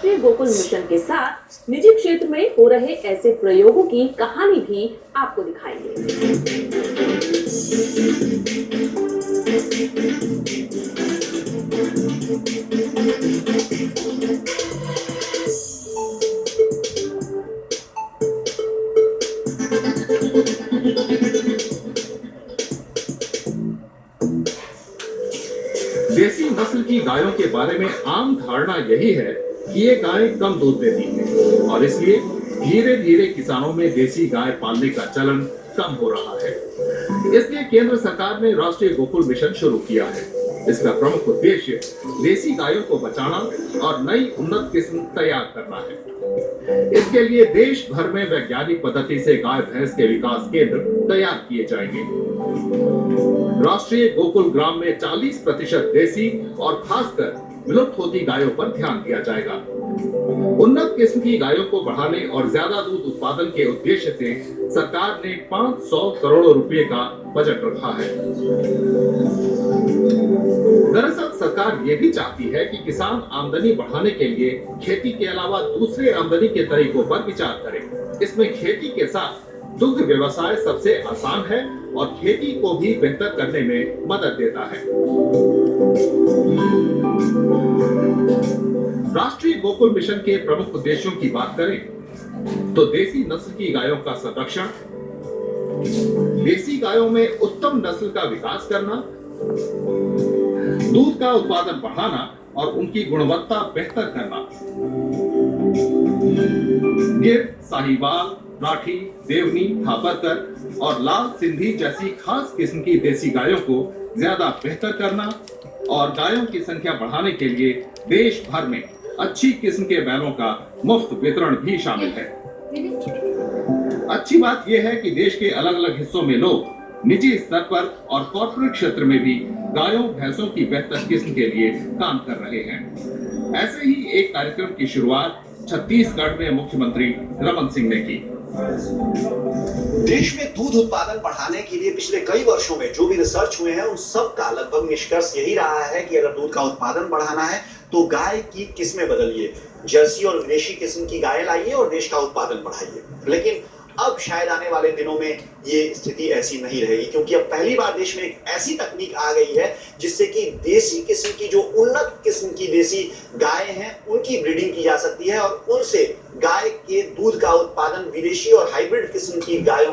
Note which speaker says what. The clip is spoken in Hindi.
Speaker 1: राष्ट्रीय गोकुल मिशन के साथ निजी क्षेत्र में हो रहे ऐसे प्रयोगों की कहानी भी आपको दिखाएंगे।
Speaker 2: देसी नस्ल की गायों के बारे में आम धारणा यही है कि ये गायें कम दूध देती हैं और इसलिए धीरे धीरे किसानों में देसी गाय पालने का चलन कम हो रहा है। इसलिए केंद्र सरकार ने राष्ट्रीय गोकुल मिशन शुरू किया है। इसका प्रमुख उद्देश्य देसी गायों को बचाना और नई उन्नत किस्म तैयार करना है। इसके लिए देश भर में वैज्ञानिक पद्धति से गाय भैंस के विकास केंद्र तैयार किए जाएंगे। राष्ट्रीय गोकुल ग्राम में 40% देसी और खासकर विलुप्त होती गायों पर ध्यान दिया जाएगा। उन्नत किस्म की गायों को बढ़ाने और ज्यादा दूध उत्पादन के उद्देश्य से सरकार ने 500 करोड़ रुपए का बजट रखा है। दरअसल सरकार ये भी चाहती है कि किसान आमदनी बढ़ाने के लिए खेती के अलावा दूसरे आमदनी के तरीकों पर विचार करें। इसमें खेती के साथ दुग्ध व्यवसाय सबसे आसान है और खेती को भी बेहतर करने में मदद देता है। राष्ट्रीय गोकुल मिशन के प्रमुख उद्देश्यों की बात करें तो देसी नस्ल की गायों का संरक्षण, देसी गायों में उत्तम नस्ल का विकास करना, दूध का उत्पादन बढ़ाना और उनकी गुणवत्ता बेहतर करना। गिर, साहिवाल, राठी, देवनी, थापरकर और लाल सिंधी जैसी खास किस्म की देसी गायों को ज्यादा बेहतर करना और गायों की संख्या बढ़ाने के लिए देश भर में अच्छी किस्म के बैलों का मुफ्त वितरण भी शामिल है। अच्छी बात यह है कि देश के अलग अलग हिस्सों में लोग निजी स्तर पर और कॉर्पोरेट क्षेत्र में भी गायों भैंसों की बेहतर किस्म के लिए काम कर रहे हैं। ऐसे ही एक कार्यक्रम की शुरुआत छत्तीसगढ़ में मुख्यमंत्री रमन सिंह ने की।
Speaker 3: देश में दूध उत्पादन बढ़ाने के लिए पिछले कई वर्षों में जो भी रिसर्च हुए हैं उन सब का लगभग निष्कर्ष यही रहा है कि अगर दूध का उत्पादन बढ़ाना है तो गाय की किस्में बदलिए, जर्सी और विदेशी किस्म की गाय लाइए और देश का उत्पादन बढ़ाइए। लेकिन अब शायद आने वाले दिनों में ये स्थिति ऐसी नहीं रहेगी, क्योंकि अब पहली बार देश में एक ऐसी तकनीक आ गई है जिससे कि देसी किस्म की जो उन्नत किस्म की देसी गायें हैं उनकी ब्रीडिंग की जा सकती है और उनसे गाय के दूध का उत्पादन विदेशी और हाइब्रिड किस्म की गायों